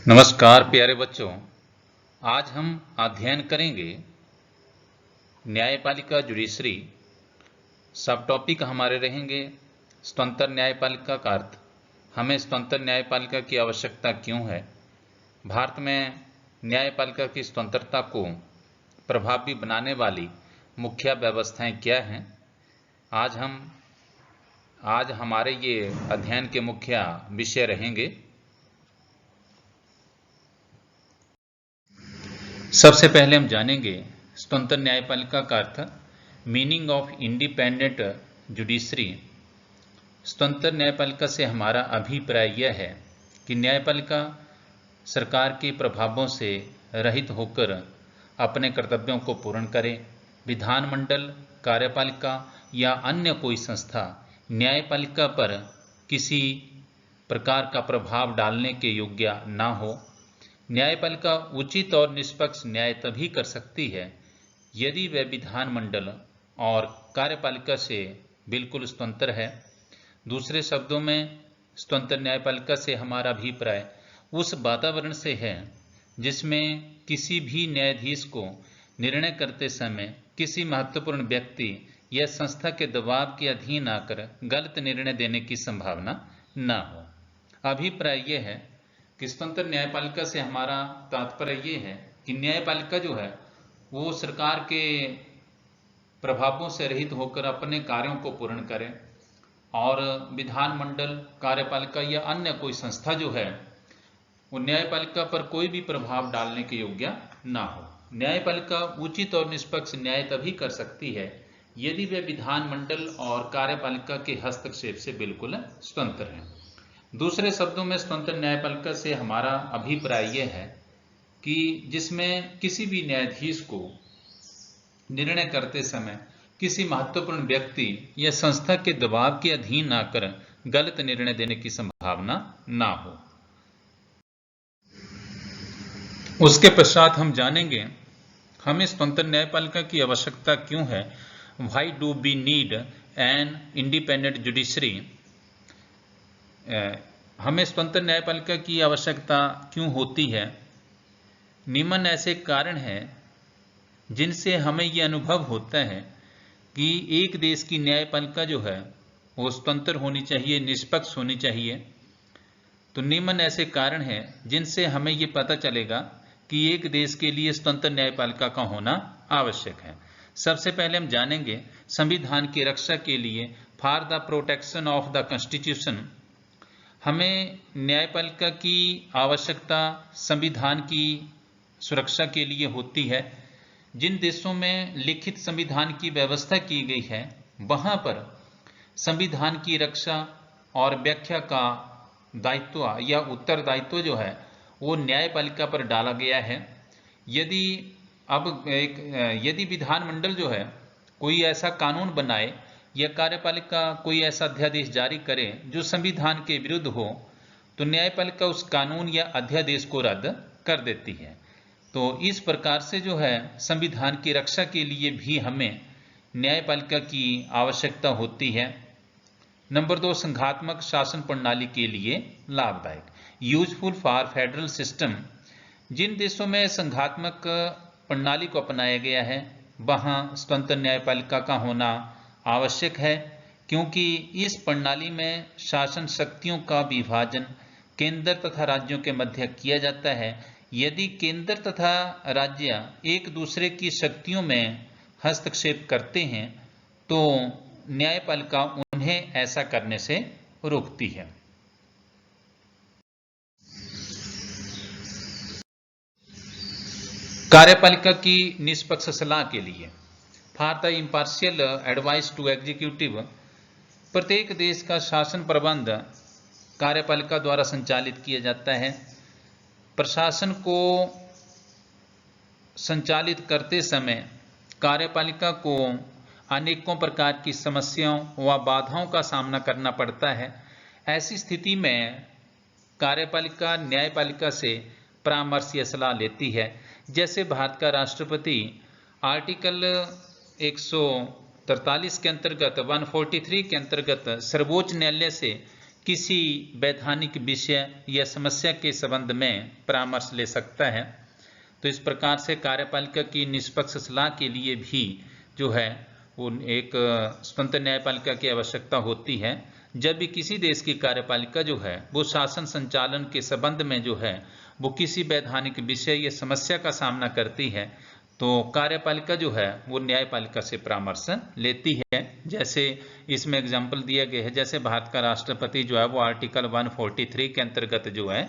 नमस्कार प्यारे बच्चों। आज हम अध्ययन करेंगे न्यायपालिका जुडिशरी। सब टॉपिक हमारे रहेंगे स्वतंत्र न्यायपालिका का अर्थ, हमें स्वतंत्र न्यायपालिका की आवश्यकता क्यों है, भारत में न्यायपालिका की स्वतंत्रता को प्रभावी बनाने वाली मुख्य व्यवस्थाएं क्या हैं। आज हमारे ये अध्ययन के मुख्य विषय रहेंगे। सबसे पहले हम जानेंगे स्वतंत्र न्यायपालिका का अर्थ, मीनिंग ऑफ इंडिपेंडेंट जुडिशरी। स्वतंत्र न्यायपालिका से हमारा अभिप्राय यह है कि न्यायपालिका सरकार के प्रभावों से रहित होकर अपने कर्तव्यों को पूर्ण करे। विधानमंडल, कार्यपालिका या अन्य कोई संस्था न्यायपालिका पर किसी प्रकार का प्रभाव डालने के योग्य ना हो। न्यायपालिका उचित और निष्पक्ष न्याय तभी कर सकती है यदि वह विधानमंडल और कार्यपालिका से बिल्कुल स्वतंत्र है। दूसरे शब्दों में, स्वतंत्र न्यायपालिका से हमारा अभिप्राय उस वातावरण से है जिसमें किसी भी न्यायाधीश को निर्णय करते समय किसी महत्वपूर्ण व्यक्ति या संस्था के दबाव के अधीन आकर गलत निर्णय देने की संभावना न हो। अभिप्राय यह है कि स्वतंत्र न्यायपालिका से हमारा तात्पर्य ये है कि न्यायपालिका जो है वो सरकार के प्रभावों से रहित होकर अपने कार्यों को पूर्ण करे और विधानमंडल, कार्यपालिका या अन्य कोई संस्था जो है वो न्यायपालिका पर कोई भी प्रभाव डालने के योग्य ना हो। न्यायपालिका उचित और निष्पक्ष न्याय तभी कर सकती है यदि वे विधानमंडल और कार्यपालिका के हस्तक्षेप से बिल्कुल स्वतंत्र है। दूसरे शब्दों में, स्वतंत्र न्यायपालिका से हमारा अभिप्राय यह है कि जिसमें किसी भी न्यायाधीश को निर्णय करते समय किसी महत्वपूर्ण व्यक्ति या संस्था के दबाव के अधीन आकर गलत निर्णय देने की संभावना ना हो। उसके पश्चात हम जानेंगे हमें स्वतंत्र न्यायपालिका की आवश्यकता क्यों है। Why do we need an independent judiciary. हमें स्वतंत्र न्यायपालिका की आवश्यकता क्यों होती है। निम्न ऐसे कारण हैं जिनसे हमें ये अनुभव होता है कि एक देश की न्यायपालिका जो है वो स्वतंत्र होनी चाहिए, निष्पक्ष होनी चाहिए। तो निम्न ऐसे कारण हैं जिनसे हमें ये पता चलेगा कि एक देश के लिए स्वतंत्र न्यायपालिका का होना आवश्यक है। सबसे पहले हम जानेंगे संविधान की रक्षा के लिए, for the protection of the constitution. हमें न्यायपालिका की आवश्यकता संविधान की सुरक्षा के लिए होती है। जिन देशों में लिखित संविधान की व्यवस्था की गई है वहां पर संविधान की रक्षा और व्याख्या का दायित्व या उत्तरदायित्व जो है वो न्यायपालिका पर डाला गया है। यदि विधानमंडल जो है कोई ऐसा कानून बनाए या कार्यपालिका कोई ऐसा अध्यादेश जारी करे जो संविधान के विरुद्ध हो, तो न्यायपालिका उस कानून या अध्यादेश को रद्द कर देती है। तो इस प्रकार से जो है संविधान की रक्षा के लिए भी हमें न्यायपालिका की आवश्यकता होती है। नंबर 2, संघात्मक शासन प्रणाली के लिए लाभदायक, यूजफुल फॉर फेडरल सिस्टम। जिन देशों में संघात्मक प्रणाली को अपनाया गया है वहां स्वतंत्र न्यायपालिका का होना आवश्यक है, क्योंकि इस प्रणाली में शासन शक्तियों का विभाजन केंद्र तथा राज्यों के मध्य किया जाता है। यदि केंद्र तथा राज्य एक दूसरे की शक्तियों में हस्तक्षेप करते हैं तो न्यायपालिका उन्हें ऐसा करने से रोकती है। कार्यपालिका की निष्पक्ष सलाह के लिए, for the impartial advice to executive. प्रत्येक देश का शासन प्रबंध कार्यपालिका द्वारा संचालित किया जाता है। प्रशासन को संचालित करते समय कार्यपालिका को अनेकों प्रकार की समस्याओं व बाधाओं का सामना करना पड़ता है। ऐसी स्थिति में कार्यपालिका न्यायपालिका से परामर्श या सलाह लेती है। जैसे भारत का राष्ट्रपति आर्टिकल 143 के अंतर्गत 143 के अंतर्गत सर्वोच्च न्यायालय से किसी वैधानिक विषय या समस्या के संबंध में परामर्श ले सकता है। तो इस प्रकार से कार्यपालिका की निष्पक्ष सलाह के लिए भी जो है वो एक स्वतंत्र न्यायपालिका की आवश्यकता होती है। जब भी किसी देश की कार्यपालिका जो है वो शासन संचालन के संबंध में जो है वो किसी वैधानिक विषय या समस्या का सामना करती है, तो कार्यपालिका जो है वो न्यायपालिका से परामर्श लेती है। जैसे इसमें एग्जाम्पल दिया गया है, जैसे भारत का राष्ट्रपति जो है वो आर्टिकल 143 के अंतर्गत जो है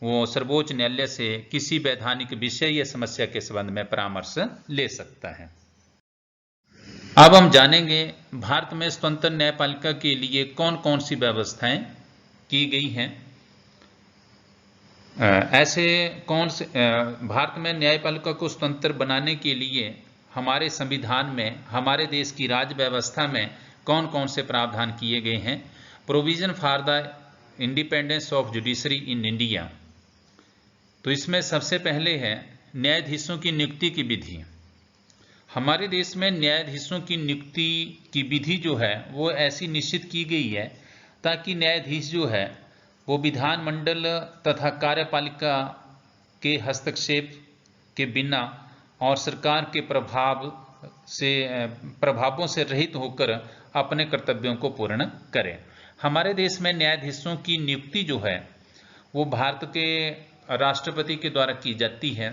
वो सर्वोच्च न्यायालय से किसी वैधानिक विषय या समस्या के संबंध में परामर्श ले सकता है। अब हम जानेंगे भारत में स्वतंत्र न्यायपालिका के लिए कौन कौन सी व्यवस्थाएं की गई हैं। ऐसे कौन से भारत में न्यायपालिका को स्वतंत्र बनाने के लिए हमारे संविधान में, हमारे देश की राज्य व्यवस्था में कौन कौन से प्रावधान किए गए हैं। Provision for the independence of judiciary in India. तो इसमें सबसे पहले है न्यायाधीशों की नियुक्ति की विधि। हमारे देश में न्यायाधीशों की नियुक्ति की विधि जो है वो ऐसी निश्चित की गई है ताकि न्यायाधीश जो है वो विधानमंडल तथा कार्यपालिका के हस्तक्षेप के बिना और सरकार के प्रभावों से रहित होकर अपने कर्तव्यों को पूर्ण करें। हमारे देश में न्यायाधीशों की नियुक्ति जो है वो भारत के राष्ट्रपति के द्वारा की जाती है,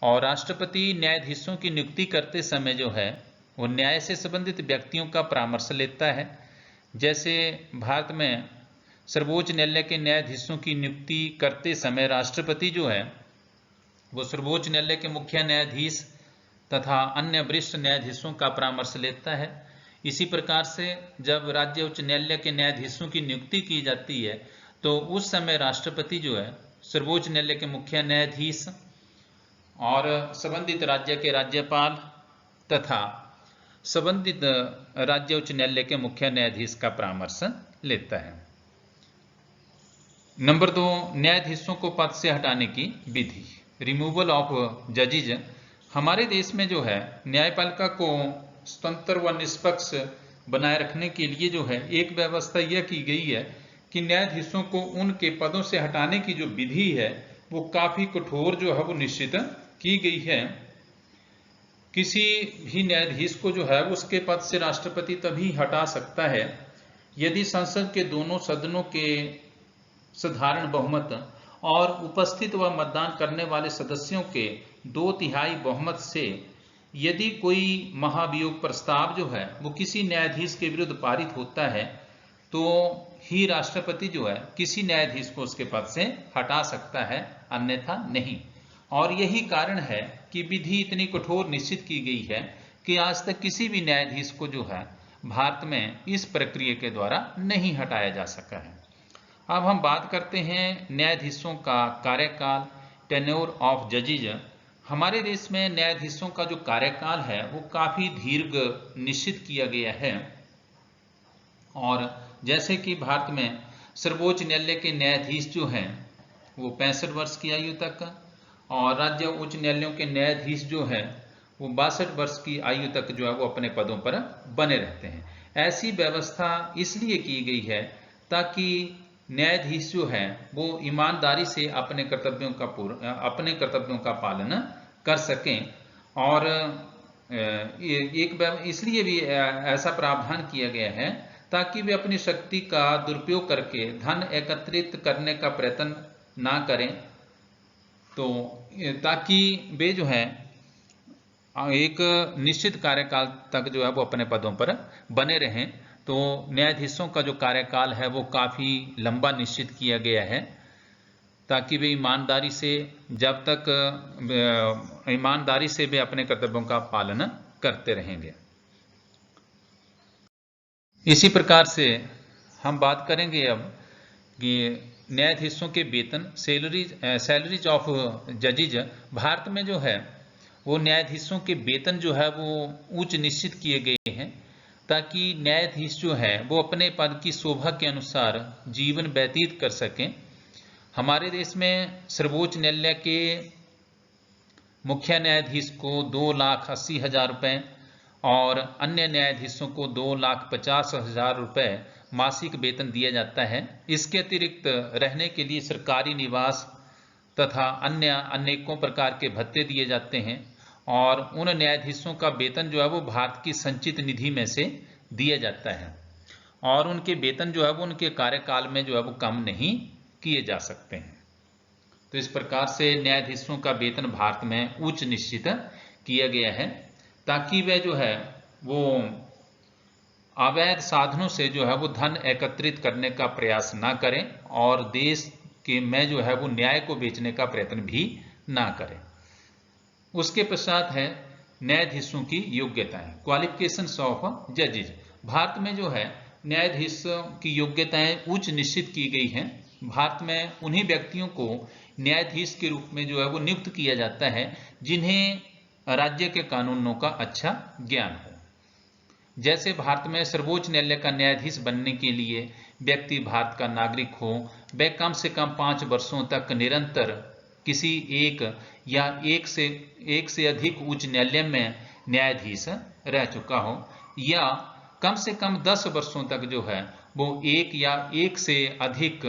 और राष्ट्रपति न्यायाधीशों की नियुक्ति करते समय जो है वो न्याय से संबंधित व्यक्तियों का परामर्श लेता है। जैसे भारत में सर्वोच्च न्यायालय के न्यायाधीशों की नियुक्ति करते समय राष्ट्रपति जो है वो सर्वोच्च न्यायालय के मुख्य न्यायाधीश तथा अन्य वरिष्ठ न्यायाधीशों का परामर्श लेता है। इसी प्रकार से जब राज्य उच्च न्यायालय के न्यायाधीशों की नियुक्ति की जाती है तो उस समय राष्ट्रपति जो है सर्वोच्च न्यायालय के मुख्य न्यायाधीश और संबंधित राज्य के राज्यपाल तथा संबंधित राज्य उच्च न्यायालय के मुख्य न्यायाधीश का परामर्श लेता है। नंबर 2, न्यायाधीशों को पद से हटाने की विधि, रिमूवल ऑफ जजेज। हमारे देश में जो है न्यायपालिका को स्वतंत्र व निष्पक्ष बनाए रखने के लिए जो है एक व्यवस्था यह की गई है कि न्यायाधीशों को उनके पदों से हटाने की जो विधि है वो काफी कठोर जो है वो निश्चित की गई है। किसी भी न्यायाधीश को जो है उसके पद से राष्ट्रपति तभी हटा सकता है यदि संसद के दोनों सदनों के साधारण बहुमत और उपस्थित व मतदान करने वाले सदस्यों के 2/3 बहुमत से यदि कोई महाभियोग प्रस्ताव जो है वो किसी न्यायाधीश के विरुद्ध पारित होता है तो ही राष्ट्रपति जो है किसी न्यायाधीश को उसके पद से हटा सकता है, अन्यथा नहीं। और यही कारण है कि विधि इतनी कठोर निश्चित की गई है कि आज तक किसी भी न्यायाधीश को जो है भारत में इस प्रक्रिया के द्वारा नहीं हटाया जा सका है। अब हम बात करते हैं न्यायाधीशों का कार्यकाल, टेन्योर ऑफ जजेज। हमारे देश में न्यायाधीशों का जो कार्यकाल है वो काफी दीर्घ निश्चित किया गया है। और जैसे कि भारत में सर्वोच्च न्यायालय के न्यायाधीश जो हैं वो 65 वर्ष की आयु तक और राज्य उच्च न्यायालयों के न्यायाधीश जो है वो 62 वर्ष की आयु तक जो है वो अपने पदों पर बने रहते हैं। ऐसी व्यवस्था इसलिए की गई है ताकि न्यायाधीश जो है वो ईमानदारी से अपने कर्तव्यों का पालन कर सकें। और इसलिए भी ऐसा प्रावधान किया गया है ताकि वे अपनी शक्ति का दुरुपयोग करके धन एकत्रित करने का प्रयत्न ना करें, तो ताकि वे जो है एक निश्चित कार्यकाल तक जो है वो अपने पदों पर बने रहें। तो न्यायाधीशों का जो कार्यकाल है वो काफी लंबा निश्चित किया गया है ताकि वे ईमानदारी से वे अपने कर्तव्यों का पालन करते रहेंगे। इसी प्रकार से हम बात करेंगे अब कि न्यायाधीशों के वेतन, सैलरीज ऑफ जजेज। भारत में जो है वो न्यायाधीशों के वेतन जो है वो उच्च निश्चित किए गए हैं ताकि न्यायाधीश जो है वो अपने पद की शोभा के अनुसार जीवन व्यतीत कर सकें। हमारे देश में सर्वोच्च न्यायालय के मुख्य न्यायाधीश को 2,80,000 रुपये और अन्य न्यायाधीशों को 2,50,000 रुपये मासिक वेतन दिया जाता है। इसके अतिरिक्त रहने के लिए सरकारी निवास तथा अन्य अनेकों प्रकार के भत्ते दिए जाते हैं और उन न्यायाधीशों का वेतन जो है वो भारत की संचित निधि में से दिया जाता है और उनके वेतन जो है वो उनके कार्यकाल में जो है वो कम नहीं किए जा सकते हैं। तो इस प्रकार से न्यायाधीशों का वेतन भारत में उच्च निश्चित किया गया है ताकि वह जो है वो अवैध साधनों से जो है वो धन एकत्रित करने का प्रयास ना करें और देश के में जो है वो न्याय को बेचने का प्रयत्न भी ना करें। उसके पश्चात है न्यायाधीशों की योग्यताएं, क्वालिफिकेशंस ऑफ जजेज। भारत में जो है न्यायाधीशों की योग्यताएं उच्च निश्चित की गई हैं। भारत में उन्हीं व्यक्तियों को न्यायाधीश के रूप में जो है वो नियुक्त किया जाता है जिन्हें राज्य के कानूनों का अच्छा ज्ञान हो। जैसे भारत में सर्वोच्च न्यायालय का न्यायाधीश बनने के लिए व्यक्ति भारत का नागरिक हो, वह कम से कम 5 वर्षों तक निरंतर किसी एक या एक से अधिक उच्च न्यायालय में न्यायाधीश रह चुका हो या कम से कम 10 वर्षों तक जो है वो एक या एक से अधिक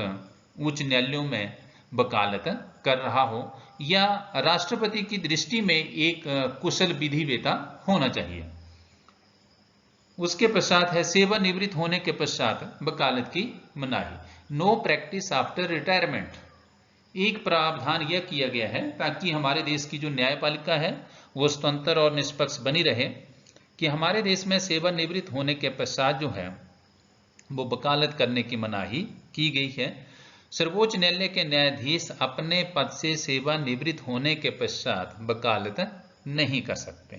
उच्च न्यायालयों में वकालत कर रहा हो या राष्ट्रपति की दृष्टि में एक कुशल विधिवेत्ता होना चाहिए। उसके पश्चात है सेवानिवृत्त होने के पश्चात वकालत की मनाही, नो प्रैक्टिस आफ्टर रिटायरमेंट। एक प्रावधान यह किया गया है ताकि हमारे देश की जो न्यायपालिका है वो स्वतंत्र और निष्पक्ष बनी रहे कि हमारे देश में सेवानिवृत्त होने के पश्चात जो है वो वकालत करने की मनाही की गई है। सर्वोच्च न्यायालय के न्यायाधीश अपने पद से सेवानिवृत्त होने के पश्चात वकालत नहीं कर सकते,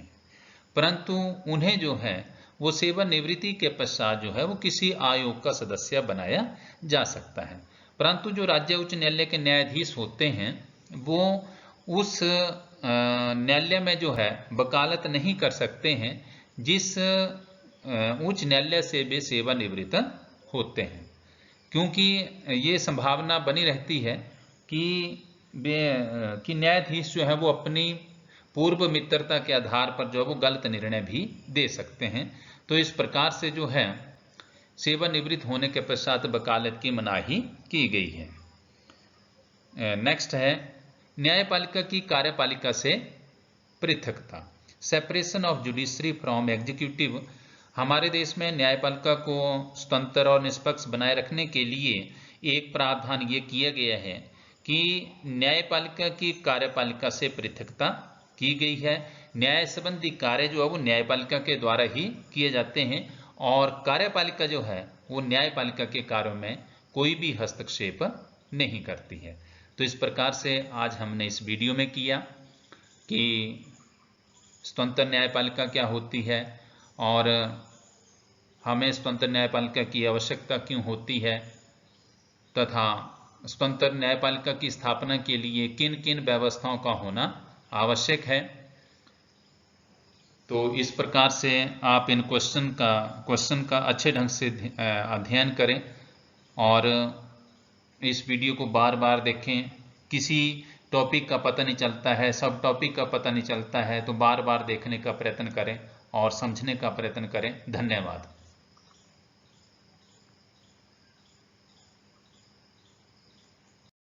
परंतु उन्हें जो है वो सेवानिवृत्ति के पश्चात जो है वो किसी आयोग का सदस्य बनाया जा सकता है। परंतु जो राज्य उच्च न्यायालय के न्यायाधीश होते हैं वो उस न्यायालय में जो है वकालत नहीं कर सकते हैं जिस उच्च न्यायालय से वे सेवानिवृत्त होते हैं, क्योंकि ये संभावना बनी रहती है कि न्यायाधीश जो है वो अपनी पूर्व मित्रता के आधार पर जो है वो गलत निर्णय भी दे सकते हैं। तो इस प्रकार से जो है सेवानिवृत्त होने के पश्चात वकालत की मनाही की गई है। नेक्स्ट है न्यायपालिका की कार्यपालिका से पृथकता, separation of judiciary from executive. हमारे देश में न्यायपालिका को स्वतंत्र और निष्पक्ष बनाए रखने के लिए एक प्रावधान ये किया गया है कि न्यायपालिका की कार्यपालिका से पृथकता की गई है। न्याय संबंधी कार्य जो है वो न्यायपालिका के द्वारा ही किए जाते हैं और कार्यपालिका जो है वो न्यायपालिका के कार्यों में कोई भी हस्तक्षेप नहीं करती है। तो इस प्रकार से आज हमने इस वीडियो में किया कि स्वतंत्र न्यायपालिका क्या होती है और हमें स्वतंत्र न्यायपालिका की आवश्यकता क्यों होती है तथा स्वतंत्र न्यायपालिका की स्थापना के लिए किन किन व्यवस्थाओं का होना आवश्यक है। तो इस प्रकार से आप इन क्वेश्चन का अच्छे ढंग से अध्ययन करें और इस वीडियो को बार बार देखें। किसी टॉपिक का पता नहीं चलता है, सब टॉपिक का पता नहीं चलता है तो बार बार देखने का प्रयत्न करें और समझने का प्रयत्न करें। धन्यवाद।